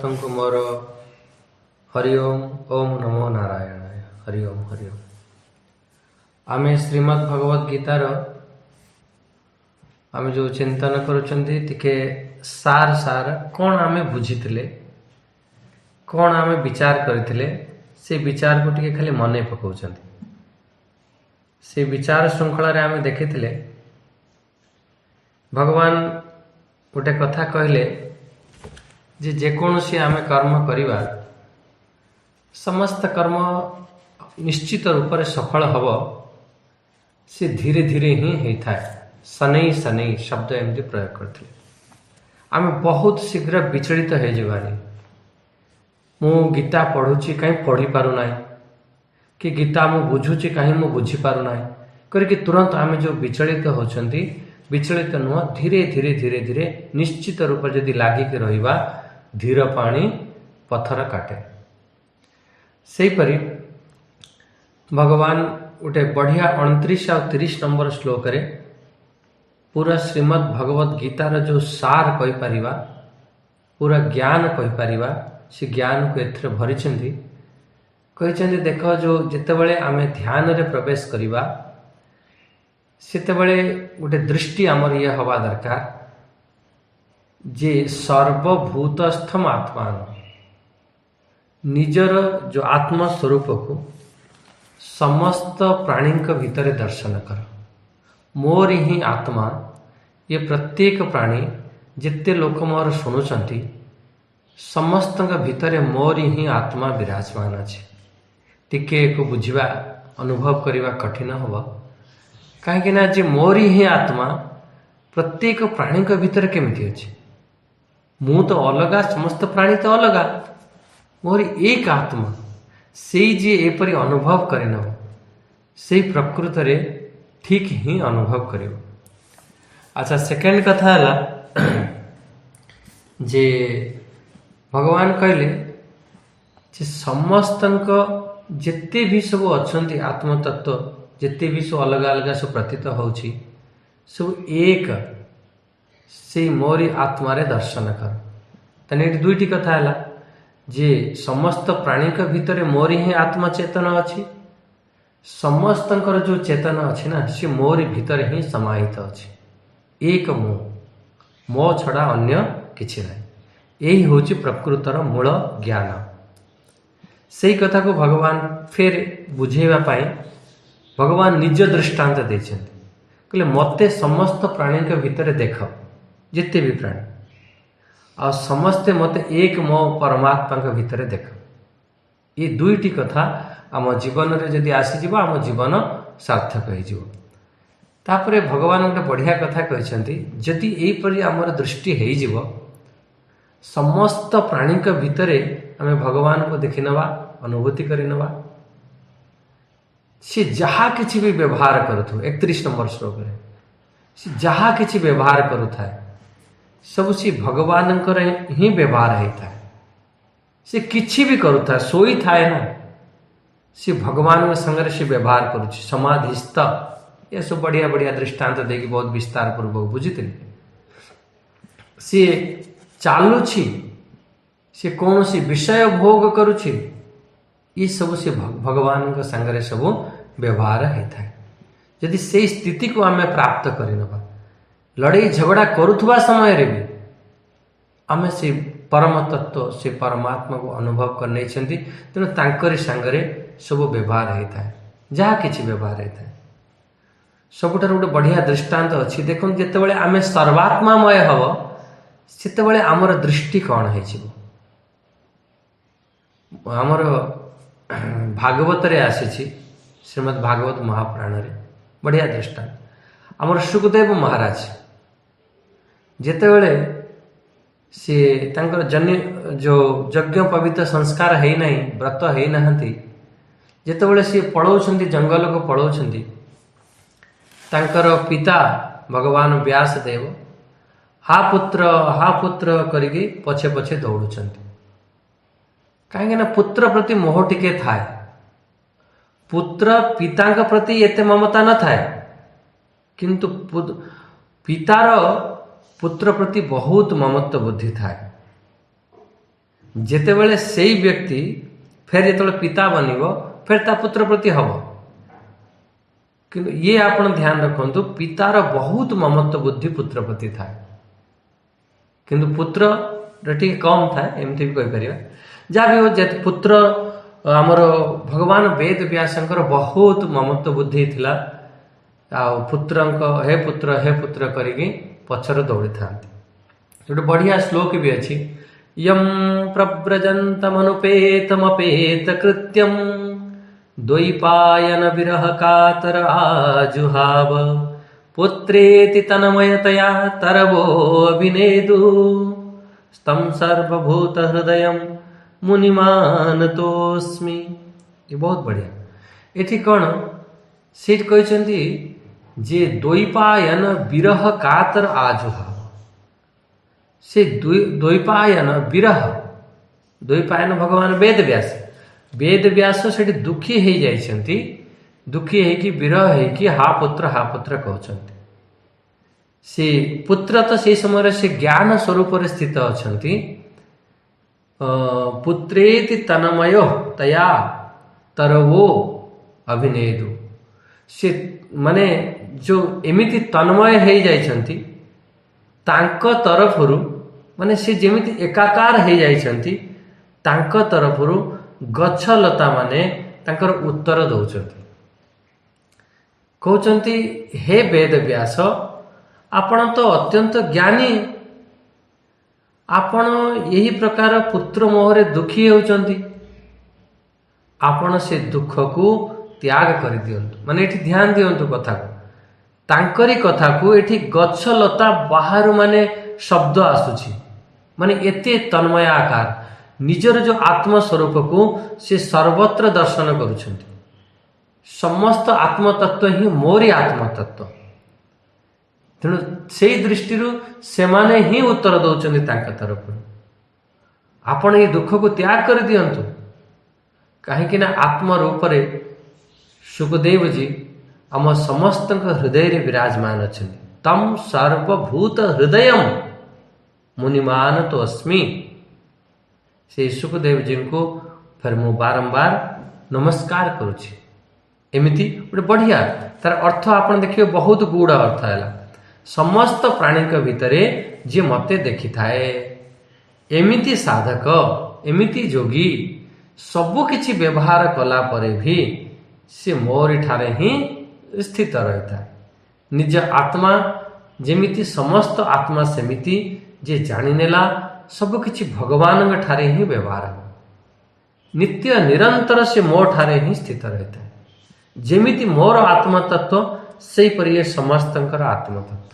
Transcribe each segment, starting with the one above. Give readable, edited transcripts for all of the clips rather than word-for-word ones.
समस्तଙ୍କୁ ମୋର हरि ओम ओम नमो नारायणाय हरि ओम हरि ओम। आमे श्रीमद् भगवत गीतार आमे जो चिंतन करुचंती टिके सार सार कौन आमे बुझीतिले कौन आमे विचार करथिले से विचार को टिके खाली मने पकाउचंती। से विचार श्रृंखला रे आमे देखिथिले भगवान गोटे कथा कहले जे जेकोसी आमे कर्म करिवा समस्त कर्म निश्चित रूप से सफल हब से धीरे धीरे ही होता है। सनई सनई शब्द एमती प्रयोग करते आम बहुत शीघ्र विचलित हो जावानी मु गीता पढ़ुची कहीं पढ़ी पारुना कि गीता मु बुझुची कहीं मु बुझी पारुना करके तुरंत आम जो विचलित होचंती विचलित नुह धीरे धीरे धीरे धीरे निश्चित रूप जदि लागिक रहिबा धीर पानी पत्थर काटे। सेहीपरि भगवान गोटे बढ़िया 29 और 30 नंबर श्लोक रे पूरा श्रीमद् भगवत गीतार जो सार कहि परिबा पूरा ज्ञान कहि परिबा से ज्ञान को एथरे भरिछंती कहिछंती देख जो जेतेबेले आमे ध्यान रे प्रवेश करिबा सेतेबेले गोटे दृष्टि आमर ये हवा दरकार जे सर्वभूतस्थम आत्मान निजर जो आत्मस्वरूप को समस्त प्राणी भितर दर्शन कर। मोर ही आत्मा ये प्रत्येक प्राणी जिते लोक मोर शुणुचंती समस्त भितर मोर ही आत्मा विराजमान अच्छे। टिके को बुझा अनुभव करने कठिन हम कहीं जे मोर ही आत्मा प्रत्येक प्राणी भितर केमिति अच्छे मु तो अलगा समस्त प्राणी तो अलगा मोर एक आत्मा से जी एपरी अनुभव करे न से प्रकृत रे ठीक ही अनुभव करियो। अच्छा सेकेंड कथा है जे भगवान कहले जे समस्त जिते भी सब अच्छी आत्मतत्व जिते भी सब अलग अलग सब प्रतीत होची सब एक से मोरी आत्मा रे दर्शन कर। तने दुईटी कथा है जे समस्त प्राणी भितर मोरी ही आत्मा चेतन अच्छी समस्त जो चेतन अच्छी ना सी मोरी भितर ही समाहित अच्छी एक मो छड़ा अन्य किछि नहीं। यही हूँ प्रकृतर मूल ज्ञान। से कथा को भगवान फिर बुझेवा पाई भगवान निज दृष्टांत देते कहले मते समस्त प्राणी भितर देख जिते भी प्राणी आ समस्ते मते एक मो परमात्मा भितर देख। ये दुईटी कथा आम जीवन रे जदि आसीजिव आम जीवन सार्थक हो। तापरे भगवान गोटे बढ़िया कथा कहते जदि यहीपरि आमर दृष्टि हो समस्त प्राणी भितर आम भगवान को देखि नवा अनुभूति करि नवा सी जहा किछि भी व्यवहार करूथु 31 नंबर श्लोक रे सी जहा किछि व्यवहार करूथाय सब सी भगवान ही व्यवहार होता है। से किछि भी करूथा सोई थाए ना सी भगवान संगे से व्यवहार करुच्ची समाधिस्थ ये सब बढ़िया बढ़िया दृष्टांत देकी बहुत विस्तार पूर्वक बुझी सी चालुछि सी कौन सी विषय भोग करुछि ये सब से भगवान संगे सब व्यवहार होता है। यदि से स्थिति को आम प्राप्त करनवा लड़ाई झगड़ा करुवा समय रे भी आम से परम तत्व से परमात्मा को अनुभव करने तेणु तांकरी सांगरे सब व्यवहार होता है जहाँ किसी व्यवहार होता है। सबुठार गोटे बढ़िया दृष्टांत अच्छी देखो जितेबाला आम सर्वात्मामय हम से आमर दृष्टि कौन होमर भागवत रे आसी श्रीमद् भागवत महापुराण रे बढ़िया दृष्टांत आमर सुखदेव महाराज जितेबाला सी तांकर जन्य जो यज्ञ पवित्र संस्कार है नहीं व्रत है नहांती जितेबाला सी पढ़ाउछंती जंगल को पढ़ाउछंती तांकर पिता भगवान व्यासदेव हा पुत्र करके पछे पछे दौड़ुछंती कहीं पुत्र प्रति मोह टिके थाए पुत्र पिता प्रति एते ममता न थाए किंतु पितार पुत्र प्रति बहुत ममत्व बुद्धि थाए ଯେତେବେଳେ ସେଇ ବ୍ୟକ୍ତି ଫେର ଯେତେବେଳେ ପିତା ବନିବ ଫେର ତା ପୁତ୍ର ପ୍ରତି ହବ। କିନ୍ତୁ ଇଏ ଆପଣ ଧ୍ୟାନ ରଖନ୍ତୁ, ପିତାର ବହୁତ ମମତ୍ୱ ବୁଦ୍ଧି ପୁତ୍ର ପ୍ରତି ଥାଏ, କିନ୍ତୁ ପୁତ୍ରରେ ଟିକେ କମ୍ ଥାଏ, ଏମିତି ବି କହିପାରିବା। ଯାହା ବି ହଉ, ଯେତେ ପୁତ୍ର ଆମର ଭଗବାନ ବେଦ ବ୍ୟାସଙ୍କର ବହୁତ ମମତ୍ୱ ବୁଦ୍ଧି ଥିଲା, ଆଉ ପୁତ୍ରଙ୍କ ହେ ପୁତ୍ର କରିକି ପଛରେ ଦୌଡ଼ିଥାନ୍ତି। ଗୋଟେ ବଢ଼ିଆ ଶ୍ଲୋକ ବି ଅଛି, ୟଂ ପ୍ରବ୍ରଜନ୍ତମନୁପେତମପେତ କୃତ୍ୟଂ ଦ୍ୱୈପାୟନ ବିରହ କାତର ଆଜୁହାବ ପୁତ୍ରେତି ତନ୍ମୟତୟା ତରବୋ ଅଭିନେଦୁ ସ୍ତଂ ସର୍ବଭୂତ ହୃଦୟଂ ମୁନିମାନତୋସ୍ମି। ଏ ବହୁତ ବଢ଼ିଆ। ଏଠି କ'ଣ ସେଠି କହିଛନ୍ତି ଯେ ଦ୍ୱୈପାୟନ ବିରହ କାତର ଆଜୁହାବ। ସେ ଦ୍ୱୈପାୟନ ବିରହ, ଦ୍ୱୈପାୟନ ଭଗବାନ ବେଦ ବ୍ୟାସ ସେଠି ଦୁଃଖୀ ହେଇଯାଇଛନ୍ତି, ଦୁଃଖୀ ହେଇକି ବିରହ ହେଇକି ହା ପୁତ୍ର କହୁଛନ୍ତି। ସେ ପୁତ୍ର ତ ସେଇ ସମୟରେ ସେ ଜ୍ଞାନ ସ୍ୱରୂପରେ ସ୍ଥିତ ଅଛନ୍ତି। ପୁତ୍ରେତି ତନ୍ମୟ ତୟା ତରବୋ ଅଭିନେଦୁ। ସେ ମାନେ ଯେଉଁ ଏମିତି ତନ୍ମୟ ହେଇଯାଇଛନ୍ତି ତାଙ୍କ ତରଫରୁ, ମାନେ ସେ ଯେମିତି ଏକାକାର ହେଇଯାଇଛନ୍ତି, ତାଙ୍କ ତରଫରୁ ଗଛ ଲତା ମାନେ ତାଙ୍କର ଉତ୍ତର ଦଉଛନ୍ତି, କହୁଛନ୍ତି ହେ ବେଦ ବ୍ୟାସ, ଆପଣ ତ ଅତ୍ୟନ୍ତ ଜ୍ଞାନୀ, ଆପଣ ଏହି ପ୍ରକାର ପୁତ୍ର ମୋହରେ ଦୁଃଖୀ ହେଉଛନ୍ତି, ଆପଣ ସେ ଦୁଃଖକୁ ତ୍ୟାଗ କରିଦିଅନ୍ତୁ। ମାନେ ଏଠି ଧ୍ୟାନ ଦିଅନ୍ତୁ କଥାକୁ, ତାଙ୍କରି କଥାକୁ ଏଠି ଗଛ ଲତା ବାହାରୁ ମାନେ ଶବ୍ଦ ଆସୁଛି, ମାନେ ଏତେ ତନ୍ମୟ ଆକାର, ନିଜର ଯେଉଁ ଆତ୍ମ ସ୍ୱରୂପକୁ ସେ ସର୍ବତ୍ର ଦର୍ଶନ କରୁଛନ୍ତି। ସମସ୍ତ ଆତ୍ମତତ୍ଵ ହିଁ ମୋରି ଆତ୍ମତତ୍ଵ। ତେଣୁ ସେଇ ଦୃଷ୍ଟିରୁ ସେମାନେ ହିଁ ଉତ୍ତର ଦେଉଛନ୍ତି ତାଙ୍କ ତରଫରୁ, ଆପଣ ଏ ଦୁଃଖକୁ ତ୍ୟାଗ କରିଦିଅନ୍ତୁ। କାହିଁକି ନା ଆତ୍ମ ରୂପରେ ସୁଖଦେବଜୀ ଆମ ସମସ୍ତଙ୍କ ହୃଦୟରେ ବିରାଜମାନ ଅଛନ୍ତି। ତମ୍ ସର୍ବଭୂତ ହୃଦୟଂ ମୁନିମାନତୋସ୍ମି। ସେଇ ସୁଖଦେବଜୀଙ୍କୁ ଫେର ମୁଁ ବାରମ୍ବାର ନମସ୍କାର କରୁଛି। ଏମିତି ଗୋଟେ ବଢ଼ିଆ ତାର ଅର୍ଥ ଆପଣ ଦେଖିବେ, ବହୁତ ଗୁଡ଼ ଅର୍ଥ ହେଲା। ସମସ୍ତ ପ୍ରାଣୀଙ୍କ ଭିତରେ ଯିଏ ମୋତେ ଦେଖିଥାଏ, ଏମିତି ସାଧକ, ଏମିତି ଯୋଗୀ, ସବୁ କିଛି ବ୍ୟବହାର କଲା ପରେ ବି ସେ ମୋରି ଠାରେ ହିଁ ସ୍ଥିତ ରହିଥାଏ। ନିଜ ଆତ୍ମା ଯେମିତି, ସମସ୍ତ ଆତ୍ମା ସେମିତି, ଯିଏ ଜାଣିନେଲା ସବୁକିଛି ଭଗବାନଙ୍କ ଠାରେ ହିଁ ବ୍ୟବହାର ହେବ। ନିତ୍ୟ ନିରନ୍ତର ସେ ମୋ ଠାରେ ହିଁ ସ୍ଥିତ ରହିଥାଏ। ଯେମିତି ମୋର ଆତ୍ମତତ୍ଵ, ସେହିପରି ଏ ସମସ୍ତଙ୍କର ଆତ୍ମତତ୍ଵ,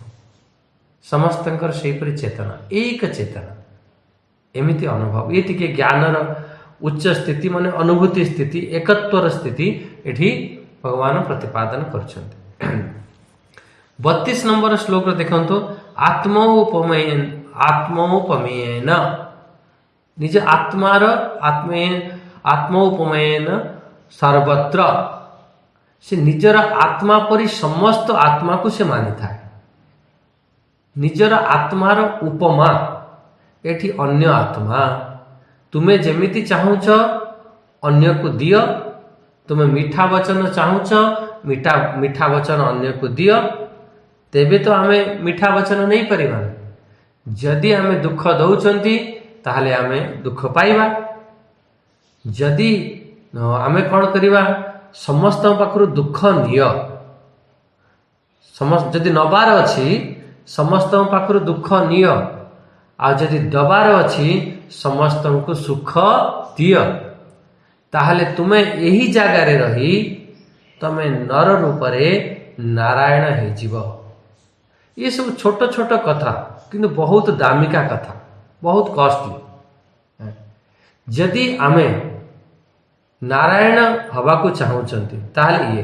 ସମସ୍ତଙ୍କର ସେହିପରି ଚେତନା, ଏକ ଚେତନା, ଏମିତି ଅନୁଭବ। ଏ ଟିକେ ଜ୍ଞାନର ଉଚ୍ଚ ସ୍ଥିତି, ମାନେ ଅନୁଭୂତି ସ୍ଥିତି, ଏକତ୍ୱର ସ୍ଥିତି ଏଠି ଭଗବାନ ପ୍ରତିପାଦନ କରୁଛନ୍ତି। 32 ନମ୍ବର ଶ୍ଲୋକରେ ଦେଖନ୍ତୁ, ଆତ୍ମୌପମେନ, ନିଜ ଆତ୍ମୌପମେନ ସର୍ବତ୍ର। ସେ ନିଜର ଆତ୍ମା ପରି ସମସ୍ତ ଆତ୍ମାକୁ ସେ ମାନିଥାଏ। ନିଜର ଆତ୍ମାର ଉପମା ଏଠି ଅନ୍ୟ ଆତ୍ମା। ତୁମେ ଯେମିତି ଚାହୁଁଛ ଅନ୍ୟକୁ ଦିଅ, ତୁମେ ମିଠା ବଚନ ଚାହୁଁଛ, ମିଠା ବଚନ ଅନ୍ୟକୁ ଦିଅ, ତେବେ ତ ଆମେ ମିଠା ବଚନ ନେଇପାରିବା। ଯଦି ଆମେ ଦୁଃଖ ଦେଉଛନ୍ତି ତାହେଲେ ଆମେ ଦୁଃଖ ପାଇବା। ଯଦି ଆମେ କ'ଣ କରିବା, ସମସ୍ତଙ୍କ ପାଖରୁ ଦୁଃଖ ନିଅ, ଯଦି ନେବାର ଅଛି ସମସ୍ତଙ୍କ ପାଖରୁ ଦୁଃଖ ନିଅ, ଆଉ ଯଦି ଦେବାର ଅଛି ସମସ୍ତଙ୍କୁ ସୁଖ ଦିଅ, ତାହେଲେ ତୁମେ ଏହି ଜାଗାରେ ରହି ତମେ ନର ରୂପରେ ନାରାୟଣ ହେଇଯିବ। ये सब छोट छोट कथा किंतु बहुत दामिका कथा, बहुत कॉस्टली। जदि आमे नारायण हवा को चाहूचंती ताहले ये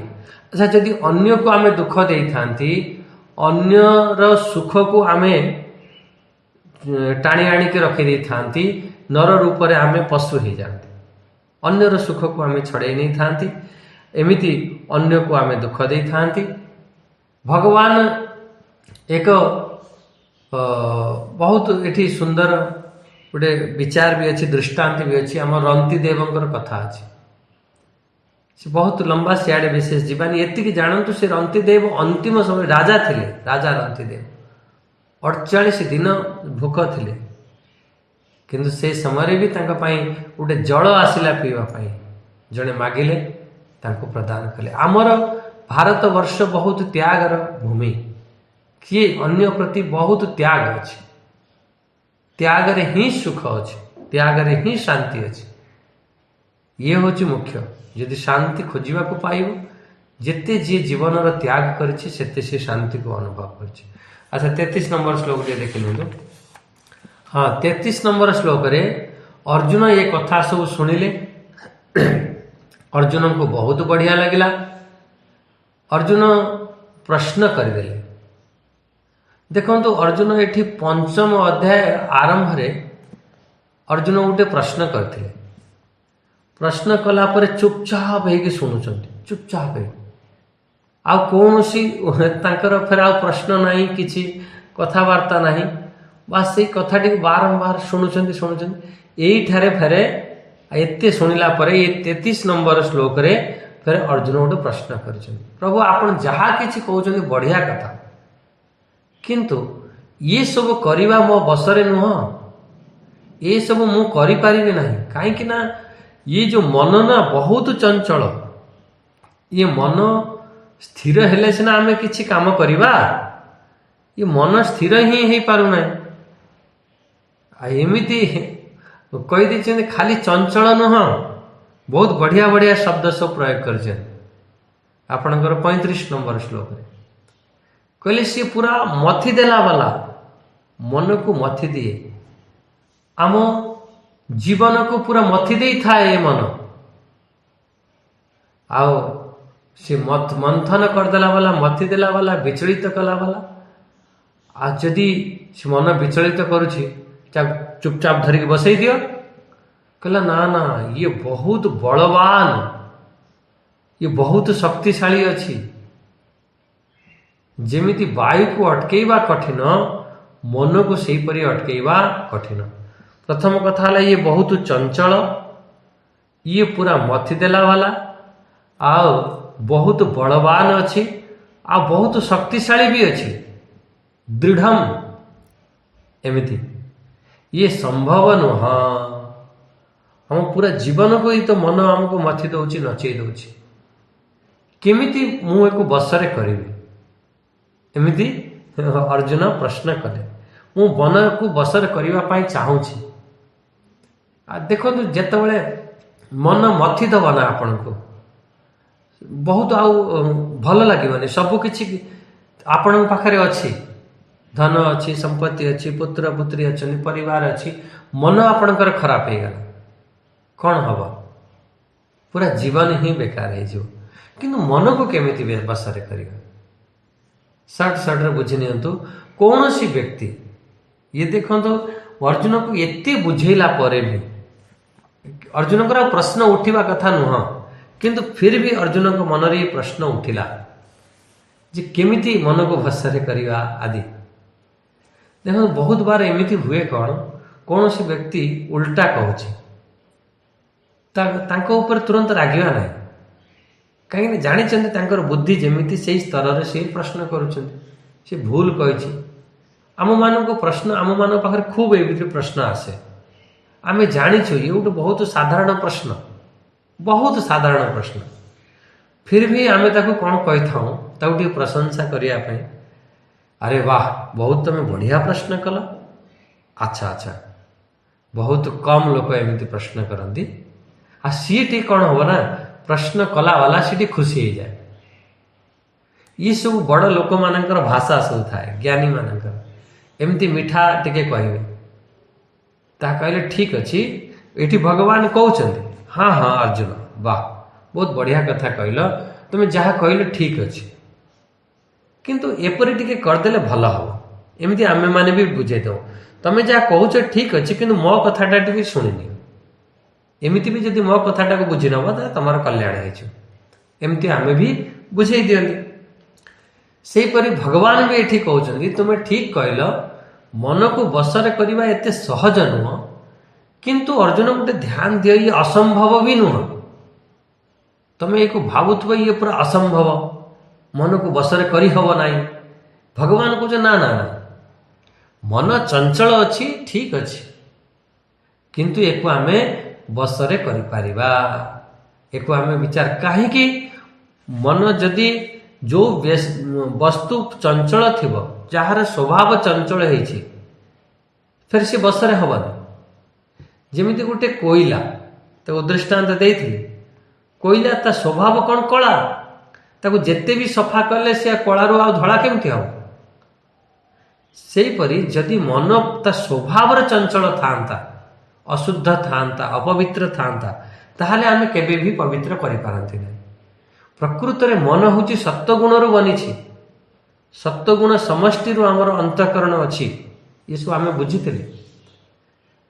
अच्छा, जदि अन्य को आमे दुख दे थांती, अन्यर सुख को आमे टाणी आणी के रखी दे थांती, नर रूप रे आमे पशु हो जाती, अन्यर सुख को आमे छड़े नहीं थांती, एमिति अन्य को आमे दुख दे थांती। भगवान एक बहुत एठी सुंदर गोटे विचार भी अच्छी दृष्टांत भी अच्छी आम रंती देवंकर कथा अच्छी से बहुत लंबा सियाड़े विशेष जीवानी एति जानतु से रंती देव अंतिम समय राजा थिले राजा रंती देव 48 दिन भोक थिले किंतु से समय भी गोटे जल आसला पीवाई जड़े मागिले तांको प्रदान कले आमर भारत वर्ष बहुत त्यागर भूमि किए अन्य प्रति बहुत त्याग अच्छे त्यागरे ही सुख अच्छे त्यागरे ही शांति अच्छे ये हूँ मुख्य यदि शांति खोजा को पाइब जिते जी जीवन त्याग करते से शांति को अनुभव कर। अच्छा 33 नंबर श्लोक टे देख लो। हाँ 33 नंबर श्लोक रे अर्जुन ये कथा सब शुणिले अर्जुन को बहुत बढ़िया लगिला। अर्जुन प्रश्न करदेले देखो तो अर्जुन ये पंचम अध्याय आरंभ रे अर्जुन गोटे प्रश्न करते प्रश्न कला पर चुपचाप हो शुणुंट चुपचाप आउ कौन सी फिर आ प्रश्न नहीं किसी कथबार्ता नहीं बास से कथाटी बारंबार शुणुंट शुणुंट यही फेरे एते शुणिला पर ये 33 नंबर श्लोक रे फिर अर्जुन गोटे प्रश्न कर प्रभु आपण जहाँ किसी कहते बढ़िया कथा किंतु ये सब करवा मो बसरे नुह ये सब मु करि पारिबे नहीं कहीं ना ये जो मन ना बहुत चंचल ये मन स्थिर हेले सिना आमे किछि काम करिबा ये मन स्थिर ही हो पारुना एमती कही दी खाली चंचल नुह बहुत बढ़िया बढ़िया शब्द सब प्रयोग कर आपणकर 35 नंबर श्लोक रे कहले सी पूरा मथी देला वाला मन को मथी दिए आम जीवन को पूरा मथी दे थाए ये मन आओ सी मंथन करदेला वाला मथी देला वाला विचलित कला वाला आ जदि से मन विचलित करुछि चुपचाप धरिक बसई दियो कहला ना ना ये बहुत बलवान ये बहुत शक्तिशाली अच्छी जेमिति वायु को अटकेवा कठिन मन को सही परी अटकेवा कठिन। प्रथम कथा है ये बहुत चंचल ये पूरा मथी देला वाला आओ बहुत बलवान अच्छी आ बहुत शक्तिशाली भी अच्छी दृढ़ एमिति ये संभव नुह हम पूरा जीवन को ही तो मन आमको मथी दौची नचई दौची केमिति मु एको बसरे करिबी एमिति अर्जुन प्रश्न कले मु मन को बसर करिबा पाई चाहूची आ देखो जेतेबेले मन मथी दबा ना आपण को बहुत आउ भल लागिबनी सब किछि आपण पाखरे अछि धन अच्छी संपत्ति अच्छी पुत्र पुत्री अच्छा परिवार अच्छी मन आपणकर खराब हो गला कौन हम पूरा जीवन ही बेकार हो किंतु मन को केमिति बसरे करिबा सट बुझी नियंतु कौन सी व्यक्ति ये देखो तो अर्जुन को एते बुझेला परे भी अर्जुन को प्रश्न उठिबा कथा नुह किंतु फिर भी अर्जुन को मन रे प्रश्न उठिला जे केमिति मन को बसरे करिबा आदि देखो बहुत बार एमिति हुए कौन सी व्यक्ति उल्टा कहूँ ऊपर तुरंत रागिबा नहीं कहीं जानी बुद्धि जमीती से स्तर से प्रश्न कर भूल कही आम मान प्रश्न आम मान पाखे खूब ये प्रश्न आसे आम जाचु ये गोटे बहुत साधारण प्रश्न फिर भी आम कौन कही था प्रशंसा करने अरे वाह बहुत तुम्हें बढ़िया प्रश्न कल अच्छा अच्छा बहुत कम लोग एमती प्रश्न करती आ सी कौन हम ना प्रश्न कला वाला सी खुशी हो जाए ये सब बड़ लोक मान भाषा सब थाए ज्ञानी मानकर एमती मीठा टिके कहे कहले ठीक अच्छी ये भगवान कहते हाँ हाँ अर्जुन वाह बहुत बढ़िया कथा कहल तुम्हें जहाँ कहल ठीक अच्छे किंतु एपरी टिके करदेले भल हम एमती आमे माने भी बुझे दो तमें जहाँ कहूच ठीक अच्छे कि मो कथाटा टी शुणिनि एमती भी जदि मो कथाटा को बुझी नब तो तुम कल्याण होमती आमे भी बुझे दियंती सेपरी भगवान भी ये कहते तुम्हें ठीक कहल मन को बसरे करवा एते सहज नुह किंतु अर्जुन गोटे ध्यान दियो ये असंभव भी नुह। तमें एक भावुव ये पूरा असंभव मन को बसरे करी हब ना। भगवान कह ना ना ना मन चंचल अच्छी ठीक अच्छी किंतु एक आम बसरे करिपारिबा। एक आम विचार कहीं मन जदि जो वस्तु चंचल थिब जार स्वभाव चंचल होइछि फिर से बसरे हबन। जेमिति गोटे कोईला तो दृष्टांत देइथिले कोईला ता स्वभाव कौन कला ताको जेते भी सफा कले से कलारू आ धड़ा केमती हम। सेहीपरि जदि मन ता स्वभाव चंचल थांता अशुद्ध थांता अपवित्र थांता ताहले आमे केबे भी पवित्र करि पारंती नहीं। प्रकृत रे मन होची सत्वगुण रु बनिछि। सत्वगुण समष्टि रु हमर अंतःकरण अछि ये सब आमे बुझिथिले।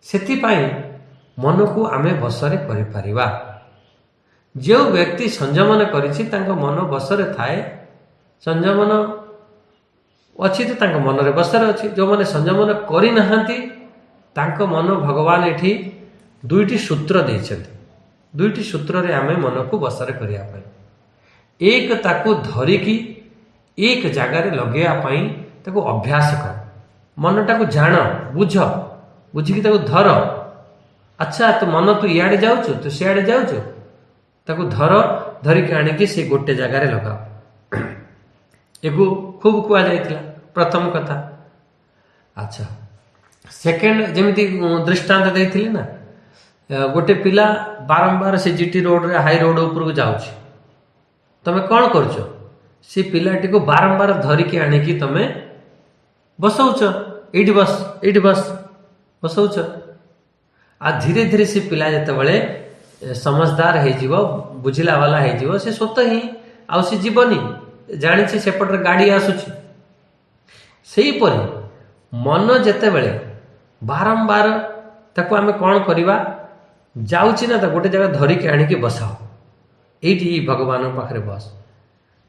सेति पई मन को आमे बसरे करि परिबा। जो व्यक्ति संयमन करिछि तांको मन बसरे थाए संयमन अच्छी तो तांको मन रे बसरे अच्छी। जो माने संयमन करि नहांती तांको मन भगवान एठी दुईटी सूत्र देइछन्ति। दुईटी सूत्र रे आमे मन को बसरे करिया पई एक ताको धरिकी एक जगह रे लगेया पई ताको अभ्यास कर। मन टाको जान बुझ बुझिकी ताको धर। अच्छा तो मन तू इयाडे जाउछु तो सियाडे जाउछु ताको धर धरिकी आनिकी से गोटे जगह रे लगाओ। एगो खूब कुआ जाइथिला प्रथम कथा। अच्छा सेकेंड जेमिति दृष्टांत देइथिले ना गोटे पिला बारंबार से जीटी रोड रे हाई रोड ऊपर को जाउछि तमे कौन करछ से पिलाटी को बारंबार धरिकी आनिकी तमे बसौछ एठी बस बसौछ। आ धीरे धीरे से पिला जते बळे समझदार हे जीवो बुझिला वाला हे जीवो से स्वतः ही आ से जीवनी जानि से सेपट रे गाड़ी आसुछि। सेही परि मन जते बळे बारंबार ताको आमे कौन करिवा जाउछि ना त गोटे जगह धरिकी आनिकी बसाओ एठी भगवान पाखरे बस।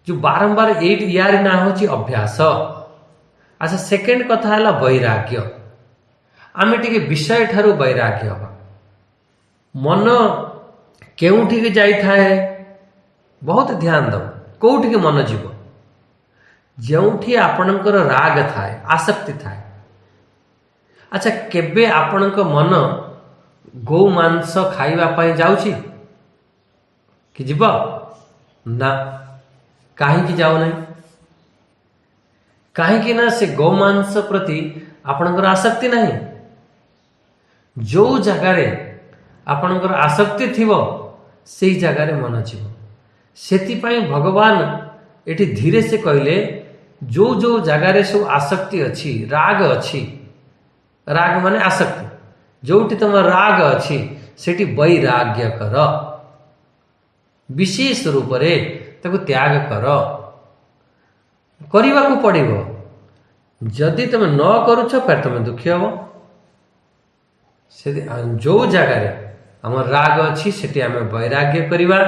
जो बारंबार एठी यार ना होछि अभ्यास। अच्छा सेकेंड कथा हला वैराग्य। आमे टिके विषय ठारू वैराग्य हबा। मन केउठी के जाई थाए बहुत ध्यान दो कोउठी के मन जीव जेउठी आपणकर राग थाए आसक्ति थाए। अच्छा केबे आपणक मन गौ मांस खाइबा पई जाउछि कि जीव ना काहे कि जाउ नहीं काहे कि ना से गौ मांस प्रति आपणकर आसक्ति नहीं। जो जगह रे आपणकर आसक्ति थिबो सेही जगह रे मन जीव। सेति पई भगवान एठी धीरे से कहले जो जो जगह रे सब आसक्ति अछि राग अछि राग माने आसक्ति जोटी तुम राग अछि सेठी वैराग्य कर विशेष रूप रे ताको त्याग कर करिबा को पड़िबो। जदि तुम न करूछ फिर तुम दुखी हबो। से जो जगह रे हमर राग अछि सेठी आमे वैराग्य करिबा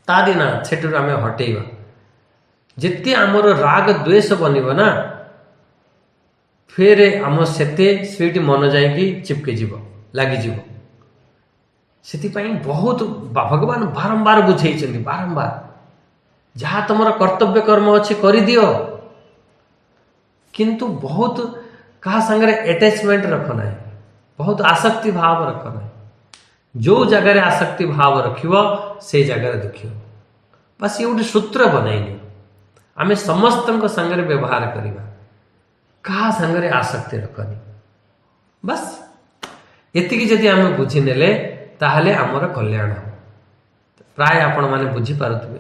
ता दिना सेठु आमे हटेइबा। जेते हमर राग द्वेष बनिबो ना फिर आम सेते स्वीट मन जाएगी चिपके जीव लगी जीव। सेति पई बहुत भगवान बारंबार बुझेइछन्ति बारंबार जहाँ तुमर कर्तव्य कर्म अच्छे करि दियो किंतु बहुत कहा संगे अटैचमेंट रख ना बहुत आसक्ति भाव रख ना। जो जगह रे आसक्ति भाव रखियो से जगह रे दुखियो। बस ये गोटे सूत्र बनैनी आमे समस्तक संगे व्यवहार करिबा कहा संगे आसक्ति रखनी। बस एतिकी जदि आमे बुझी नेले ताहले आमर कल्याण हो। प्राय आपण माने बुझी पारुथबे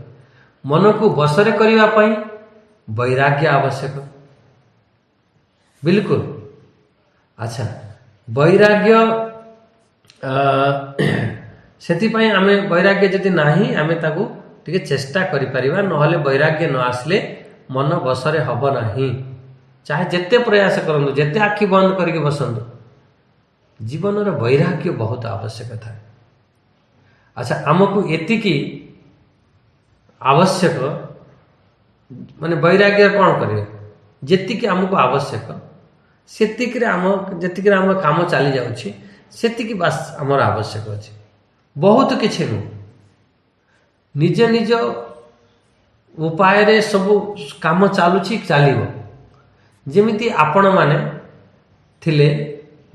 मन को बसरे करिवा पई वैराग्य आवश्यक बिल्कुल। अच्छा वैराग्य सेति पई आमे वैराग्य जदि नाही आमे ताकू टिके चेष्टा करि परिबा नहले वैराग्य न आसले मन बसरे हब नाही। चाहे जेते प्रयास करंतु जेते आखि बंद करके बसंतु जीवन रे वैराग्य बहुत आवश्यक था। अच्छा आमको एतिकी आवश्यक माने वैराग्य कौन करे जेतिकी आमको आवश्यक सेतिकी रे आम जेतिकी रे आम काम चली जाउछि सेतिकी बास आमर आवश्यक अच्छे बहुत किसी नु निज निज उपाय रे सब काम चलुची चलो जमीती आपण माने थिले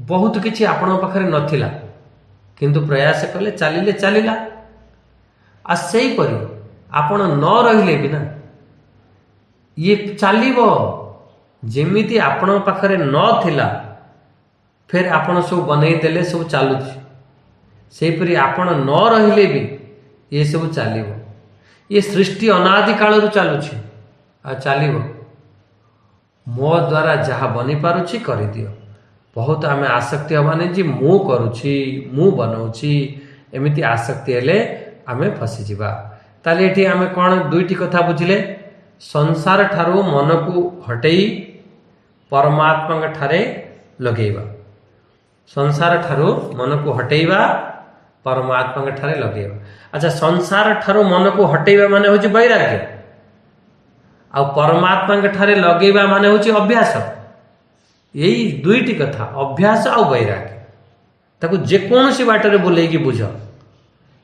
बहुत किसी आपण पाखरे नथिला किंतु प्रयास कले चलिले चलिला आ सेही परी आपण न रहिले भी ना ये चलिबो जेमिति आपण पाखरे न थिला फिर आपण सब बनई देले सब चलुची सेहीपरी आपण न रहिले भी ये सब चलिबो ये सृष्टि अनादि काल चलुची आ चलिबो मो द्वारा जहाँ बनी पारुची करि दियो बहुत आम आसक्ति हबानी जी मु करुची मु बनाऊँची एमिति आसक्ति हेले आमे फसीजा ताले एठी आमे कौन दुईटी कथा बुझिले संसार ठारू मन को हटई परमात्मा ठारे लगेइबा संसार ठारू मन को हटेइबा परमात्मा ठारे लगेइबा अच्छा संसार ठारू मन को हटेइबा माने होची वैराग्य आ परमात्मा ठारे लगेइबा माने होची अभ्यास यही दुईटी कथा अभ्यास आ वैराग्य ताकू जेकोसी बाटर बुले बुझ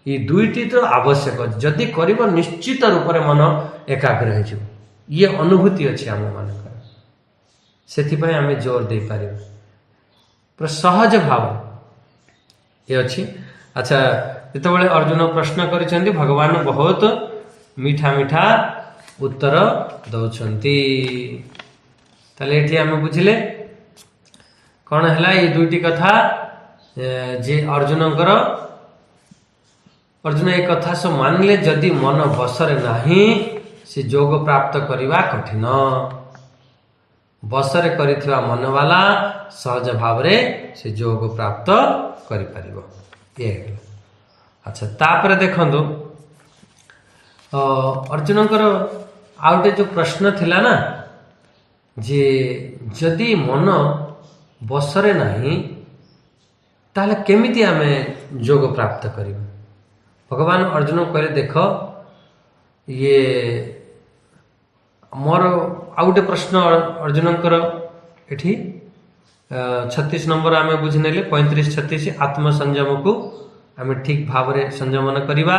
ये दुईटी तो आवश्यक जदि कर निश्चित रूप में मन एकाग्र हो ये अनुभूति अच्छी आम मान से आम जोर दे पार पूरा सहज भाव ये अच्छी अच्छा जो अर्जुन प्रश्न कर भगवान बहुत मीठा मीठा उत्तर दौरान ताले आम बुझिले कौन है ये दुईटी कथा जे अर्जुन एक कथा सब मानिले जदि मन बसरे नहीं से योग प्राप्त करवा कठिन बसरे करिथिबा मन वाला सहज भाव रे से योग प्राप्त करि परिबो ये अच्छा तापर देखंदो अर्जुनकर आउटे जो प्रश्न थिला ना जे जदि मन बसरे नहीं ताले केमिति आमे योग प्राप्त करिबो भगवान अर्जुन कहले देख ये मोर आउटे प्रश्न अर्जुनकर एठी 36 नंबर आमे बुझने 35-36 आत्मसंयम को आमे ठीक भाव रे संयमन करिबा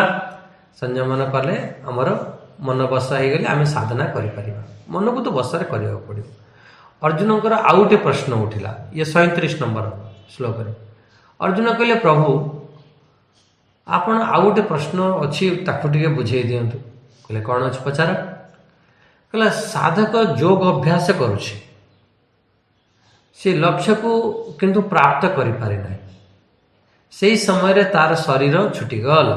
संयमन कले हमर मन बसा हो गले आमे साधना करि परिबा मन को तो बसरे करियो पड़िबो अर्जुनकर आउटे प्रश्न उठिला ये 37 नंबर श्लोक रे अर्जुन कहले प्रभु आपण आउ गोटे प्रश्न अच्छी ताकू टे बुझे दिंतु कहले कौन अच्छे पचार कहला साधक योग अभ्यास करुछि से लक्ष्य को किंतु प्राप्त करि पारे ना से समय रे तार शरीर छुटी गल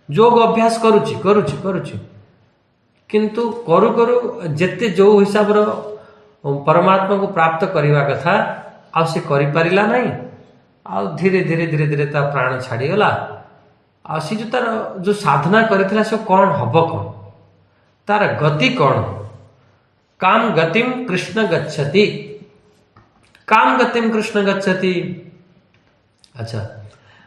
योग अभ्यास करुछि करुछि करुछि किंतु करू करू जेते जो हिसाब रो परमात्मा को प्राप्त करवा कथा आ से करि पारिला नहीं आ धीरे धीरे धीरे धीरे ता प्राण छाड़ी गला आ सी जो तार जो साधना करथिला से कौन हब कौन तार गति कौन काम गतिम कृष्ण गच्छति काम गतिम कृष्ण गच्छति अच्छा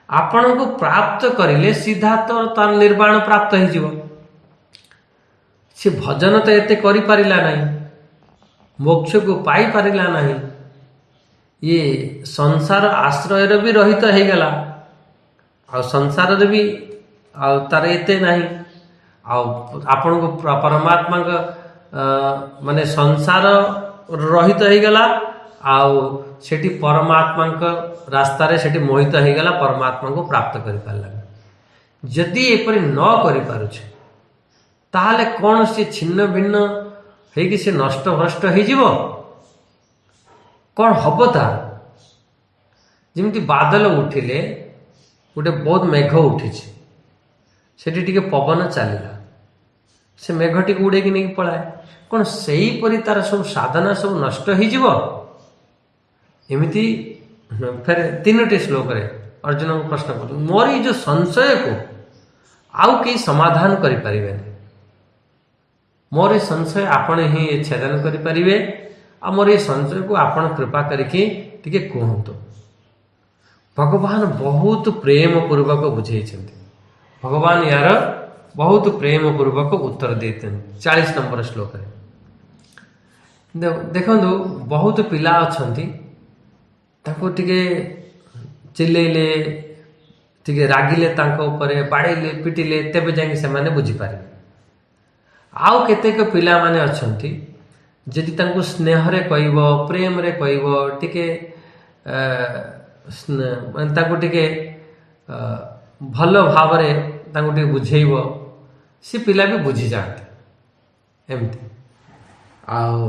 आपण को प्राप्त करिले सीधा तो तार निर्वाण प्राप्त हो जिवो से भजन तो एते करि पारिला नहीं मोक्ष को पाई पारिला नहीं ये संसार आश्रय रे भी रहित हो गला आ संसार रे भी तार एते नहीं आपण को परमात्मा का माने संसार रहित हो गला सेठी परमात्मा का रास्ता रे सेठी मोहित हो गला परमात्मा को प्राप्त करि पारला जदि एपरि न करि पारुछे ताहले कौन से छिन्न भिन्न है कि से नष्ट भ्रष्ट हो जीवो कौन हम तार जमी बादल उठिले गोटे बहुत मेघ उठी से पवन चलला से मेघटी उड़े कि नहीं पलाए कौन से परी तार सब साधना सब नष्ट हो एमती फिर 3टी श्लोक रे अर्जुन को प्रश्न कर मोर ये जो संशय को आउ कई समाधान करि परिबे मोर ये संशय आपण ही छेदन करि परिबे आ मोर ये संशय को आपण कृपा करके टिके कहतु भगवान बहुत प्रेम पूर्वक बुझे भगवान यार बहुत प्रेम पूर्वक उत्तर देते 40 नंबर श्लोक देखो बहुत पिला अच्छा टिके ଚିଲେଇଲେ ଟିକେ ରାଗିଲେ ତାଙ୍କ ଉପରେ ବାଡ଼େଇଲେ ପିଟିଲେ ତେବେ ଯାଇକି ସେମାନେ ବୁଝିପାରିବେ। ଆଉ କେତେକ ପିଲାମାନେ ଅଛନ୍ତି ଯଦି ତାଙ୍କୁ ସ୍ନେହରେ କହିବ, ପ୍ରେମରେ କହିବ, ଟିକେ ତାଙ୍କୁ ଟିକେ ଭଲ ଭାବରେ ତାଙ୍କୁ ଟିକେ ବୁଝେଇବ, ସେ ପିଲା ବି ବୁଝିଯାଆନ୍ତି। ଏମିତି ଆଉ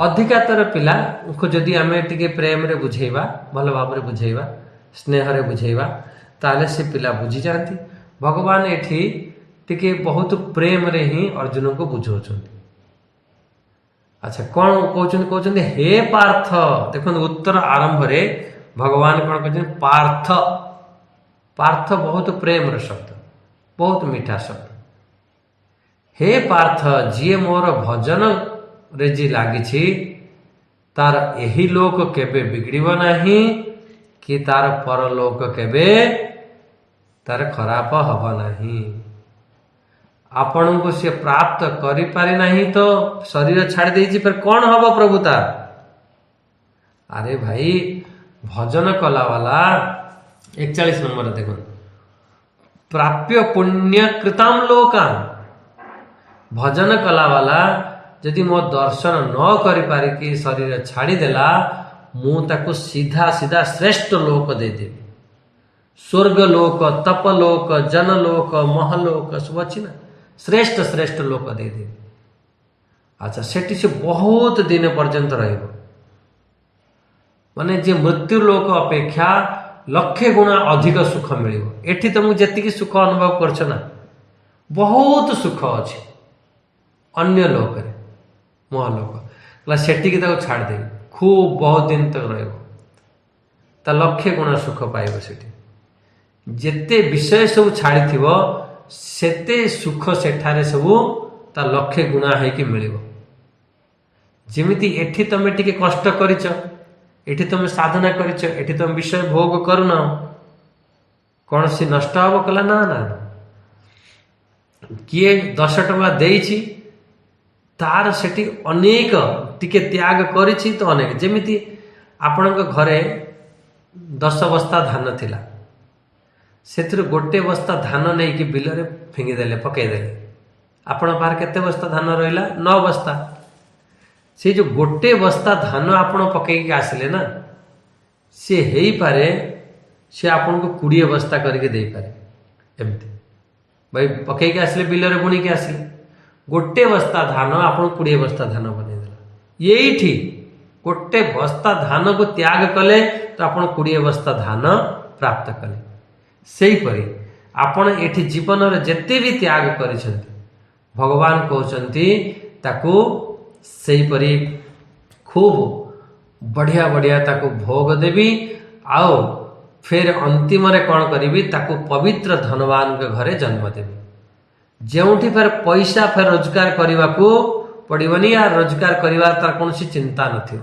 ଅଧିକାଂଶ ପିଲାଙ୍କୁ ଯଦି ଆମେ ଟିକେ ପ୍ରେମରେ ବୁଝେଇବା, ଭଲ ଭାବରେ ବୁଝେଇବା, ସ୍ନେହରେ ବୁଝେଇବା, ତାହେଲେ ସେ ପିଲା ବୁଝିଯାଆନ୍ତି। ଭଗବାନ ଏଠି ଟିକେ ବହୁତ ପ୍ରେମରେ ହିଁ ଅର୍ଜୁନଙ୍କୁ ବୁଝାଉଛନ୍ତି। ଆଚ୍ଛା, କ'ଣ କହୁଛନ୍ତି? ହେ ପାର୍ଥ। ଦେଖନ୍ତୁ ଉତ୍ତର ଆରମ୍ଭରେ ଭଗବାନ କ'ଣ କହିଛନ୍ତି? ପାର୍ଥ। ପାର୍ଥ ବହୁତ ପ୍ରେମର ଶବ୍ଦ, ବହୁତ ମିଠା ଶବ୍ଦ। ହେ ପାର୍ଥ, ଯିଏ ମୋର ଭଜନରେ ଯିଏ ଲାଗିଛି ତାର ଏହି ଲୋକ କେବେ ବିଗିଡ଼ିବ ନାହିଁ କି ତାର ପରଲୋକ କେବେ ତାର ଖରାପ ହବ ନାହିଁ। ଆପଣଙ୍କୁ ସେ ପ୍ରାପ୍ତ କରିପାରି ନାହିଁ ତ ଶରୀର ଛାଡ଼ି ଦେଇଛି, ଫେର କ'ଣ ହବ ପ୍ରଭୁ ତାର? ଆରେ ଭାଇ, ଭଜନ କଲା ବାଲା 41 ନମ୍ବର ଦେଖନ୍ତୁ, ପ୍ରାପ୍ୟ ପୁଣ୍ୟ କୃତାମ ଲୋକାନ୍। ଭଜନ କଲା ବାଲା ଯଦି ମୋ ଦର୍ଶନ ନ କରିପାରିକି ଶରୀର ଛାଡ଼ିଦେଲା, ମୁଁ ତାକୁ ସିଧା ସିଧା ଶ୍ରେଷ୍ଠ ଲୋକ ଦେଇଦେବି। ସ୍ୱର୍ଗ ଲୋକ, ତପଲୋକ, ଜନଲୋକ, ମହଲୋକ ସବୁ ଅଛି ନା, ଶ୍ରେଷ୍ଠ ଶ୍ରେଷ୍ଠ ଲୋକ ଦେଇଦେବି। ଆଚ୍ଛା, ସେଠି ସେ ବହୁତ ଦିନ ପର୍ଯ୍ୟନ୍ତ ରହିବ। ମାନେ ଯେ ମୃତ୍ୟୁ ଲୋକ ଅପେକ୍ଷା ଲକ୍ଷେ ଗୁଣା ଅଧିକ ସୁଖ ମିଳିବ। ଏଠି ତମକୁ ଯେତିକି ସୁଖ ଅନୁଭବ କରୁଛ ନା, ବହୁତ ସୁଖ ଅଛି ଅନ୍ୟ ଲୋକରେ, ମହାଲୋକ। ସେଠିକି ତାକୁ ଛାଡ଼ିଦେବି, ଖୁବ ବହୁତ ଦିନ ତକ ରହିବ, ତା ଲକ୍ଷେ ଗୁଣା ସୁଖ ପାଇବ। ସେଠି ଯେତେ ବିଷୟ ସବୁ ଛାଡ଼ିଥିବ ସେତେ ସୁଖ ସେଠାରେ ସବୁ ତା ଲକ୍ଷେ ଗୁଣା ହେଇକି ମିଳିବ। ଯେମିତି ଏଠି ତମେ ଟିକେ କଷ୍ଟ କରିଛ, ଏଠି ତମେ ସାଧନା କରିଛ, ଏଠି ତମେ ବିଷୟ ଭୋଗ କରୁନ, କୌଣସି ନଷ୍ଟ ହବ? କଲା ନା ନା। କିଏ 10 ଟଙ୍କା ଦେଇଛି, ତାର ସେଠି ଅନେକ ଟିକେ ତ୍ୟାଗ କରିଛି ତ ଅନେକ। ଯେମିତି ଆପଣଙ୍କ ଘରେ 10 ବସ୍ତା ଧାନ ଥିଲା, ସେଥିରୁ ଗୋଟେ ବସ୍ତା ଧାନ ନେଇକି ବିଲରେ ଫିଙ୍ଗିଦେଲେ, ପକେଇଦେଲେ, ଆପଣଙ୍କ ପାଖରେ କେତେ ବସ୍ତା ଧାନ ରହିଲା? 9 ବସ୍ତା। ସେ ଯେଉଁ ଗୋଟେ ବସ୍ତା ଧାନ ଆପଣ ପକେଇକି ଆସିଲେ ନା, ସେ ହେଇପାରେ ସେ ଆପଣଙ୍କୁ 20 ବସ୍ତା କରିକି ଦେଇପାରେ। ଏମିତି ଭାଇ ପକେଇକି ଆସିଲେ, ବିଲରେ ବୁଣିକି ଆସିଲେ, ଗୋଟେ ବସ୍ତା ଧାନ ଆପଣଙ୍କୁ 20 ବସ୍ତା ଧାନ ବନେଇଦେଲା। ଏଇଠି ଗୋଟେ ବସ୍ତା ଧାନକୁ ତ୍ୟାଗ କଲେ ତ ଆପଣ 20 ବସ୍ତା ଧାନ ପ୍ରାପ୍ତ କଲେ। ସେହିପରି ଆପଣ ଏଠି ଜୀବନରେ ଯେତେ ବି ତ୍ୟାଗ କରିଛନ୍ତି, ଭଗବାନ କହୁଛନ୍ତି ତାକୁ ସେହିପରି ଖୁବ ବଢ଼ିଆ ବଢ଼ିଆ ତାକୁ ଭୋଗ ଦେବି, ଆଉ ଫେର ଅନ୍ତିମରେ କ'ଣ କରିବି? ତାକୁ ପବିତ୍ର ଧନବାନଙ୍କ ଘରେ ଜନ୍ମ ଦେବି, ଯେଉଁଠି ଫେର ପଇସା ଫେର ରୋଜଗାର କରିବାକୁ ପଡ଼ିବନି, ଆଉ ରୋଜଗାର କରିବା ତାର କୌଣସି ଚିନ୍ତା ନଥିବ।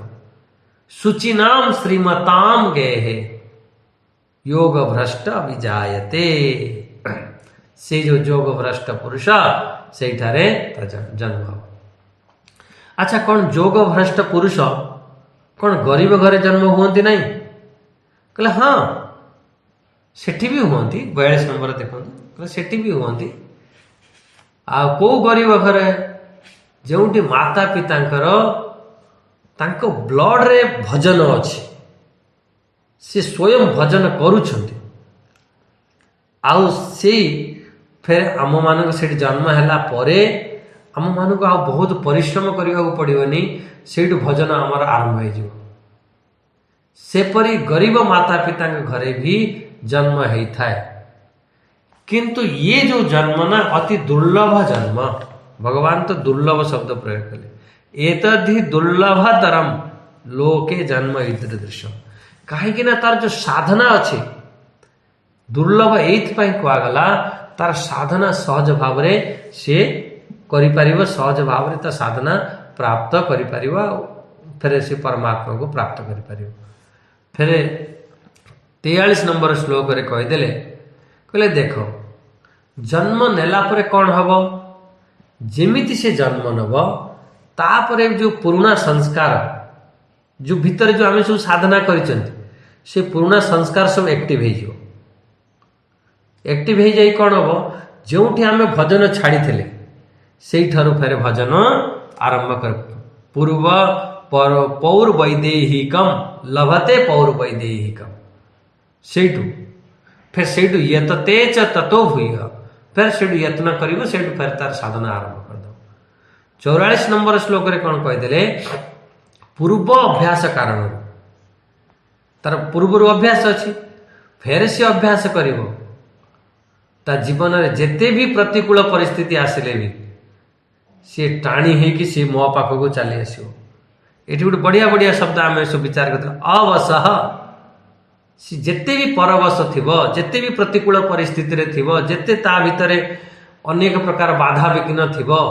ଶୁଚିନାମ ଶ୍ରୀମତାମ ଗେହେ ଯୋଗ ଭ୍ରଷ୍ଟ ବିଜାୟତେ। ସେ ଯେଉଁ ଯୋଗ ଭ୍ରଷ୍ଟ ପୁରୁଷ ସେଇଠାରେ ଜନ୍ମ ହେବ। ଆଚ୍ଛା, କ'ଣ ଯୋଗ ଭ୍ରଷ୍ଟ ପୁରୁଷ କ'ଣ ଗରିବ ଘରେ ଜନ୍ମ ହୁଅନ୍ତି ନାହିଁ? କହିଲେ ହଁ, ସେଠି ବି ହୁଅନ୍ତି। 42 ନମ୍ବର ଦେଖନ୍ତୁ, କହିଲେ ସେଠି ବି ହୁଅନ୍ତି। ଆଉ କେଉଁ ଗରିବ ଘରେ? ଯେଉଁଠି ମାତା ପିତାଙ୍କର ତାଙ୍କ ବ୍ଲଡରେ ଭଜନ ଅଛି, ସେ ସ୍ୱୟଂ ଭଜନ କରୁଛନ୍ତି, ଆଉ ସେଇ ଫେର ଆମମାନଙ୍କୁ ସେଠି ଜନ୍ମ ହେଲା ପରେ ଆମମାନଙ୍କୁ ଆଉ ବହୁତ ପରିଶ୍ରମ କରିବାକୁ ପଡ଼ିବନି, ସେଇଠୁ ଭଜନ ଆମର ଆରମ୍ଭ ହେଇଯିବ। ସେପରି ଗରିବ ମାତା ପିତାଙ୍କ ଘରେ ବି ଜନ୍ମ ହେଇଥାଏ। କିନ୍ତୁ ଇଏ ଯେଉଁ ଜନ୍ମ ନା, ଅତି ଦୁର୍ଲଭ ଜନ୍ମ। ଭଗବାନ ତ ଦୁର୍ଲଭ ଶବ୍ଦ ପ୍ରୟୋଗ କଲେ, ଏତଦ୍ହି ଦୁର୍ଲଭତରମ୍ ଲୋକେ ଜନ୍ମ ଇଦୃଶ। କାହିଁକି ନା ତାର ଯେଉଁ ସାଧନା ଅଛି, ଦୁର୍ଲଭ ଏଇଥିପାଇଁ କୁହାଗଲା, ତାର ସାଧନା ସହଜ ଭାବରେ ସେ କରିପାରିବ, ସହଜ ଭାବରେ ତା ସାଧନା ପ୍ରାପ୍ତ କରିପାରିବ, ଆଉ ଫେରେ ସେ ପରମାତ୍ମାକୁ ପ୍ରାପ୍ତ କରିପାରିବ। ଫେରେ 43 ନମ୍ବର ଶ୍ଲୋକରେ କହିଦେଲେ, କହିଲେ ଦେଖ, ଜନ୍ମ ନେଲା ପରେ କ'ଣ ହବ? ଯେମିତି ସେ ଜନ୍ମ ନେବ, ତାପରେ ଯେଉଁ ପୁରୁଣା ସଂସ୍କାର, ଯେଉଁ ଭିତରେ ଯେଉଁ ଆମେ ସବୁ ସାଧନା କରିଛନ୍ତି, से पुराना संस्कार सब एक्टिव हो एक्टिव हो जाई कौन हम जो आम भजन छाड़ी से फेर भजन आरंभ कर पूर्व पौर्वैदेहिकम लभते पौर्वैदेहिकम सेठू फिर सेठू यतते च ततो भूय फिर सेठू यत्न करिवो सेठू फिर तार साधना आरंभ कर दो 44 नंबर श्लोक रे कौन कहदेले पूर्व अभ्यास कारण तार पूर्व अभ्यास अच्छी फेर से अभ्यास करिवो ता जीवन में जेते भी प्रतिकूल परिस्थिति आसिले भी सी टाणी है सी मो पाख को चली आसो ये गोटे बढ़िया बढ़िया शब्द आम सब विचार करते अवसह सी जेते भी परवश थिबो जेते भी प्रतिकूल परिस्थिति रे थिबो जेते ता भितरे अनेक प्रकार बाधा विघ्न थिबो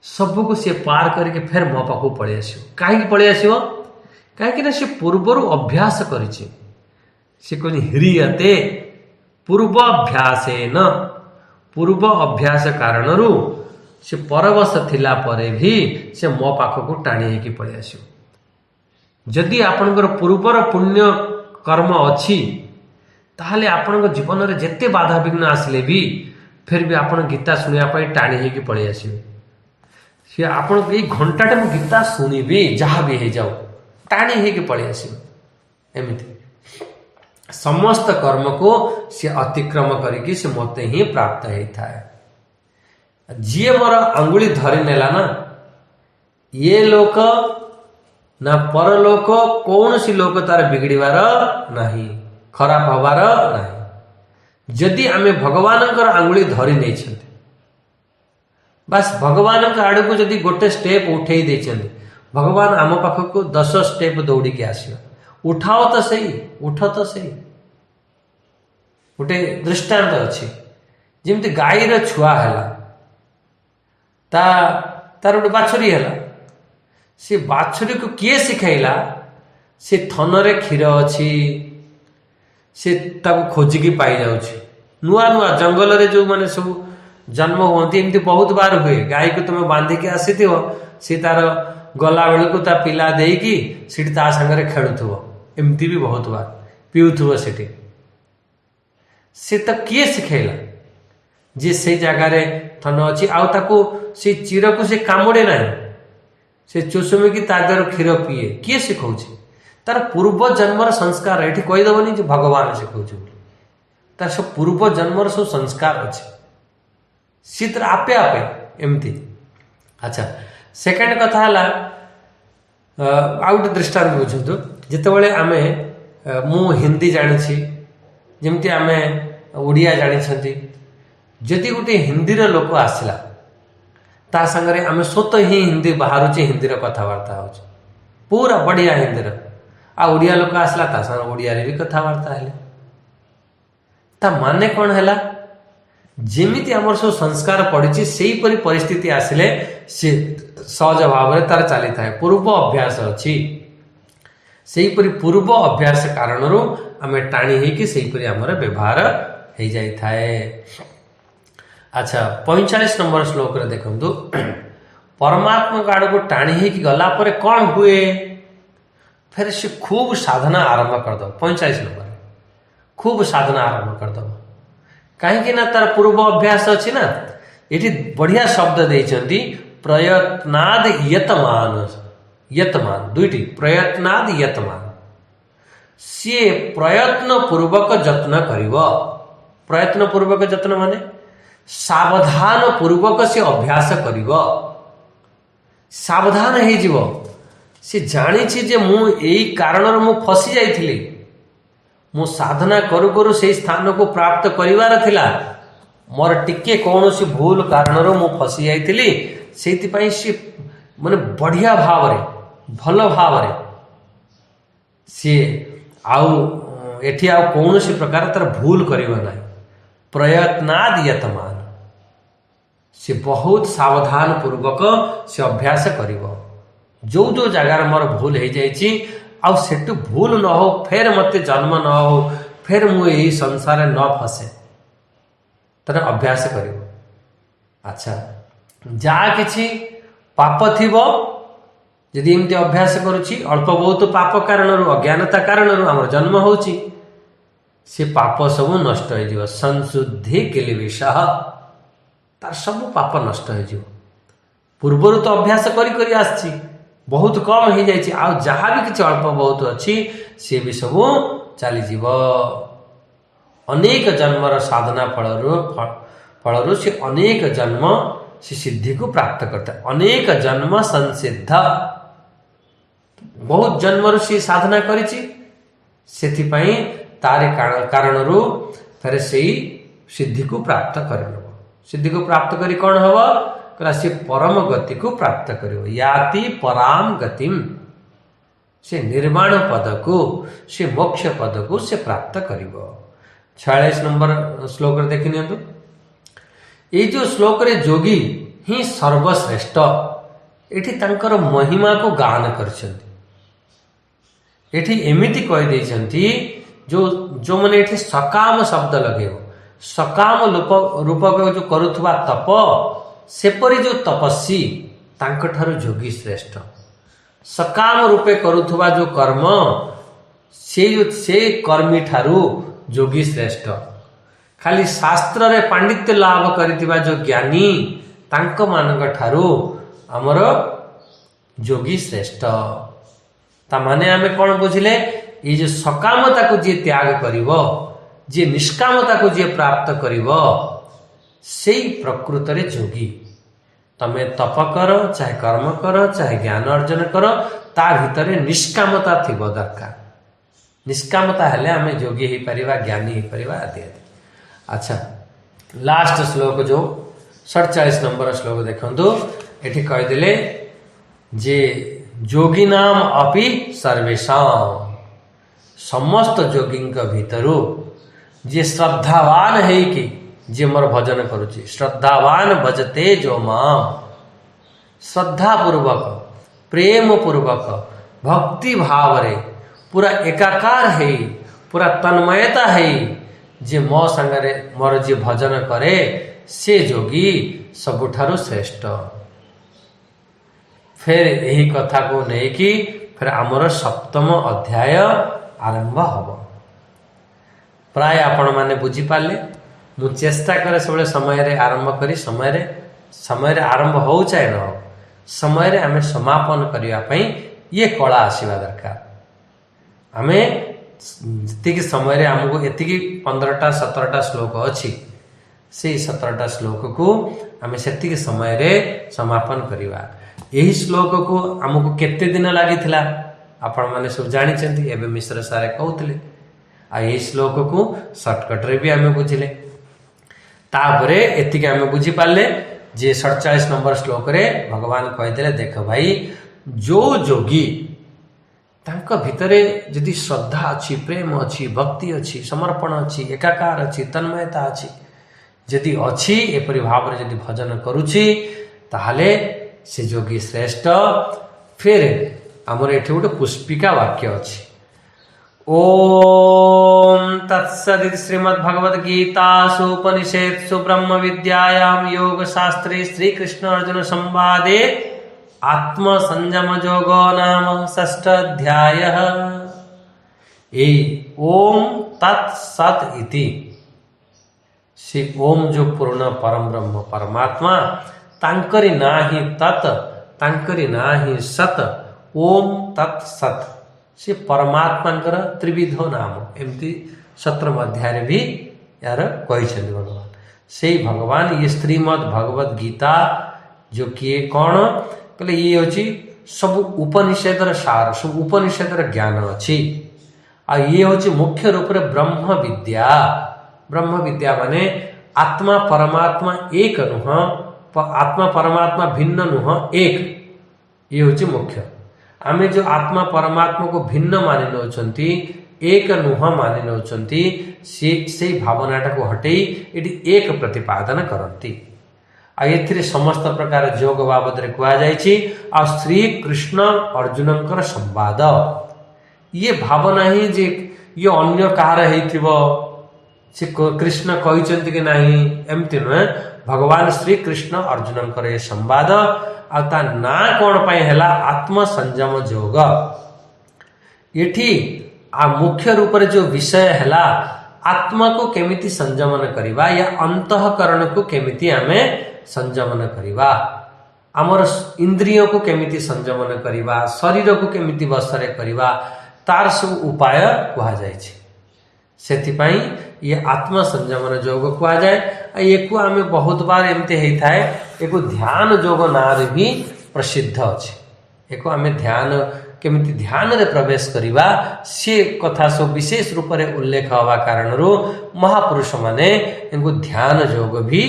सबको सी पार करके फिर मो पाखु पड़े आसो कहीं पड़े आसो कहीं सी पूर्वर अभ्यास करिछि सी कहनी ह्रियते पूर्वाभ्यासेन पूर्व अभ्यास कारणरू से परवश थिला परे भी से मो पाखक टाणी होगी पड़े आसो जदि आपणकर पूर्वर पुण्य कर्म अच्छी ताहले आपण जीवन में जेते बाधा विघ्न आसिले भी फिर भी आपण गीता शुणा टाणी होगी पड़े आसो सी आपण घंटाटे मु गीता शुणिबी जहाँ भी हो जाओ टाणी होगी पड़े आसो एमती समस्त कर्म को से अतिक्रम करके से मते ही प्राप्त होता है जी मोर अंगुली धरी नेला ना ये लोक ना परलोक कौन सी लोक तार बिगड़बार नहीं खराब हबार नहीं जदि आमे भगवान आंगुली धरी नहीं बस भगवान आड़ को जदि गोटे स्टेप उठे देछन्ति भगवान आम पाख को 10 स्टेप दौड़ी के आसियो उठाओ तो सही उठ तो सही गोटे दृष्टांत अच्छी जमी गाईर छुआ है तार गोटे बाछुरी है सी बाछुरी को किए सिखाइला सी थनरे क्षीर अच्छी सी ताको खोजिकी पाई जाउछि नुआ नुआ जंगल रे जो माने सब जन्म होती एमती बहुत बार हुए गाई को तुम बांधिकी आसी सी तार गला बेलू ता पिला देकी सीटी ता सांगरे खेलुथुव एमती भी बहुत बार पीउथुव सीटी से तो किए सिखेला जी से जगार थन अच्छी आउ ताको से चीर को से कामुड़े ना से चुसुमिकी तादर क्षीर पीए किए शिखाऊँ तार पूर्व जन्मर संस्कार ये कहीदेवनी जो भगवान शिखाऊँ तार सब पूर्व जन्मर सब संस्कार अच्छे सी तर आपे आपे एमती अच्छा सेकेंड कथा है आउट दृष्टांत बुझु जितेबाला आम मु हिंदी जानी जमती आम ओडिया जानी जदि गोटे हिंदीर लोक आसला ता संगरे आम स्वतः ही हिंदी बाहर हिंदी कथबार्ता हो पूरा बढ़िया हिंदी आ ओडिया लोक आसला ता संग ओडिया रे भी कथबार्ता है ता माने कौन है जेमिति आमर सब संस्कार पड़ी से परिस्थिति आसिले सी सहज भाव में तार चली था पूर्व अभ्यास अच्छी से पूर्व अभ्यास कारण आम टाणी होपरी आमर व्यवहार हो जाए। अच्छा 45 नंबर श्लोक रे देखंतु परमात्मा आड़ को टाणी होगी गला पर कौन हुए फिर से खूब साधना आरंभ कर दो 45 नंबर खूब साधना आरंभ कर दो कहीं ना तार पूर्व अभ्यास अच्छी ना ये बढ़िया शब्द देती प्रयत्नाद यतमान यतमान दुईटी प्रयत्नाद यतमान सी प्रयत्न पूर्वक जत्न करिवो प्रयत्न पूर्वक जत्न माने सावधान पूर्वक से अभ्यास करिवो सावधान हो जीवो सी जानी जे मु एई कारण मु फसी जाइथिली मु साधना करू करू से स्थान को प्राप्त करिवार थिला मोर टिके कौन सी भूल कारण मु फसी जाइथिली सेति पई सी माने बढ़िया भाव रे भल भाव रे सी आउ एठी आउ कौन सी प्रकार तार भूल करिवा नाही प्रयत्नाद यतमान से बहुत सावधान पूर्वक से अभ्यास करिवो जो जो जगार मोर भूल हो जाइछि आउ सेटु भूल न हो फिर मते जन्म न हो फिर मु यही संसार न फसे तर अभ्यास करिवो। अच्छा जा किछि पाप थिबो जदि एमती अभ्यास करुच्ची अल्प बहुत पाप कारण अज्ञानता कारण आम जन्म होची से पाप सब नष्ट हो संशुद्धि किलबिष तार सब पाप नष्ट हो पूर्वर तो अभ्यास करी आसी बहुत कम हो जाए जहाँ भी किसी अल्प बहुत अच्छी सी भी सब चलीज अनेक जन्मर साधना फल से अनेक जन्म से सिद्धि को प्राप्त करता है। अनेक जन्म संसिद्ध बहुत जन्म से साधना करिछि सेथिपाई तारे कारण फिर से सिद्धि को प्राप्त कर सिद्धि को प्राप्त करी कौन हम कहला से परम गति को प्राप्त कर याति पराम गतिम से निर्वाण पद को से मोक्ष पद को से प्राप्त कर 46 नंबर श्लोक देखि नियंतु ये जो श्लोक रे जोगी ही सर्वश्रेष्ठ एठी तांकर महिमा को गान करछन्ति एठी एमिति कहि दैछन्ति जो माने एठी सकाम शब्द लगे सकाम रूपक जो करुथुवा तप सेपरि जो तपस्वी तांक ठारु जोगी श्रेष्ठ सकाम रूपे करुथुवा जो कर्म से कर्मी ठारु जोगी श्रेष्ठ खाली शास्त्र रे पांडित्य लाभ करितिबा जो ज्ञानी तांक मानक ठारु हमर जोगी श्रेष्ठ ता माने आमे कोन बुझिले ये जो सकामता को जे त्याग करिवो जे निष्कामता को जे प्राप्त करिवो सेई प्रकृत रे जोगी तमे तप कर चाहे कर्म कर चाहे ज्ञान अर्जन कर ता भितरे निष्कामता थिबो दरकार निष्कामता हेले आमे जोगी ही परिवा ज्ञानी ही परिवा आदि आदि। अच्छा लास्ट श्लोक जो 47 नंबर श्लोक देखंतु एठी कहि देले जे जोगी नाम अपि सर्वेषां समस्त जोगी भीतरु जे श्रद्धावान है कि जे मोर भजन करुची श्रद्धावान भजते जो माम श्रद्धा पूर्वक प्रेम पूर्वक भक्ति भाव रे पूरा एकाकार है पूरा तन्मयता है जे मो संगरे मोर जे भजन करे से जोगी सबुठारु श्रेष्ठ। फिर यही कथा को नहीं कि फिर आमर सप्तम अध्याय आरंभ हम प्राय आपण माने बुझी पाले मु चेष्टा करे सब समय रे आरंभ करी समय रे आरंभ हो चाहे न हो समय रे आमे समापन करिया पई ये कला आसीबा दरकार आमे जति समय रे हमको एतिकी 15टा 17टा श्लोक अछि से 17टा श्लोक को आमे सेतिकी समय रे समापन करिवा। यही श्लोक को हमको केते दिन लागि थिला आपण माने सब जानि चंती एबे मिश्र सारे कहउतले आ यही श्लोक को शॉर्टकट रे भी आमे बुझिले तापरे एतिकी आमे बुझी पाले जे 47 नंबर श्लोक रे भगवान कहिदेले देख भाई जो जोगी तांक भितरे यदि श्रद्धा अच्छी प्रेम अच्छी भक्ति अच्छी समर्पण अच्छी एकाकार अच्छी तन्मयता अच्छी यदि अच्छी एपरि भाव रे यदि भजन करुची ताहले से जोगी श्रेष्ठ। फिर आमर एठी गोटे पुष्पिका वाक्य अच्छी ओम तत्सदिति श्रीमद्भगवद गीतासु उपनिषत्सु ब्रह्म विद्यायां योग शास्त्रे श्री कृष्ण अर्जुन संवादे आत्म संयम योगो नाम 6 अध्याय। ओम तत्सत इति से ओम जो पूर्ण परम ब्रह्म परमात्मा तांकरी ना ही तत् तांकरी ना ही सत ओम तत्सत से परमात्मा त्रिविधो नाम एमती 17 अध्याय भी यार कही भगवान से भगवान ये श्रीमद् भगवद गीता जो किए कौन कहले ये होची सब उपनिषदर सार सब उपनिषदर ज्ञान अच्छी आ ये होची मुख्य रूप रे ब्रह्म विद्या माने आत्मा परमात्मा एक नुह आत्मा परमात्मा भिन्न नुह एक ये होची मुख्य आमे जो आत्मा परमात्मा को भिन्न मानि नउचंती एक नुह मानि नउचंती से भावनाटा को हटेई एटी एक प्रतिपादन करंती आ एथिरे समस्त प्रकार जोग बाबद रे कुआ जायछि आ श्री कृष्ण अर्जुनंकर संवाद ये भावना ही जे ये अन्य कार हेथिबो से कृष्ण कहिचंती कि नाही एमति न भगवान श्री कृष्ण अर्जुनंकर ये संवाद ता ना कौन पाई हैला आत्म संयम योग। एठी आ मुख्य रूप रे जो विषय हैला आत्मा को केमिति संयमन करिबा या अंतःकरण को केमिति आमे संयमन करिबा, आमर इंद्रिय को केमिति संयमन करिबा, शरीर को केमिति बसरे करिबा, तार सब उपाय कहा जाय छै। सेथिपाई ये आत्म संयमन योग कहा जाए। एको आमे बहुत बार एमते हेई थाए, एको ध्यान योग नारे भी प्रसिद्ध अछि। एको आमे ध्यान केमिति ध्यान रे प्रवेश करिबा से कथा सब विशेष रूप रे उल्लेख हवा कारणरू महापुरुष माने एनको ध्यान योग भी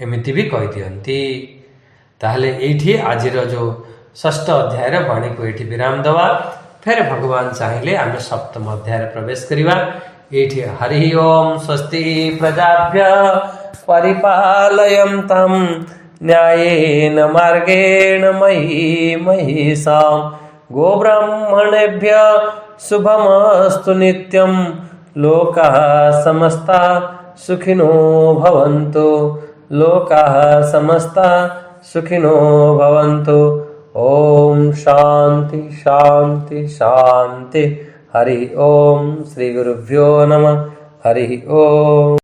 एमिति भी कहि दियंती। ताहले एठी आजिर जो षष्ठ अध्याय रे वाणी को एठी विराम दवा, फिर भगवान चाहिले आमे सप्तम अध्याय रे प्रवेश करिबा। एठी हरि ओम स्वस्ति प्रजाभ्य परिपालयन्तं न्यायेन मार्गेण मयि महिषाम् गोब्राह्मणेभ्य शुभमस्तु नित्यं लोकाः समस्ता सुखिनो भवन्तु, लोकाः समस्ता सुखिनो भवन्तु। ओम शांति शांति शांति। हरि ओम। श्री गुरुभ्यो नमः। हरि ओम।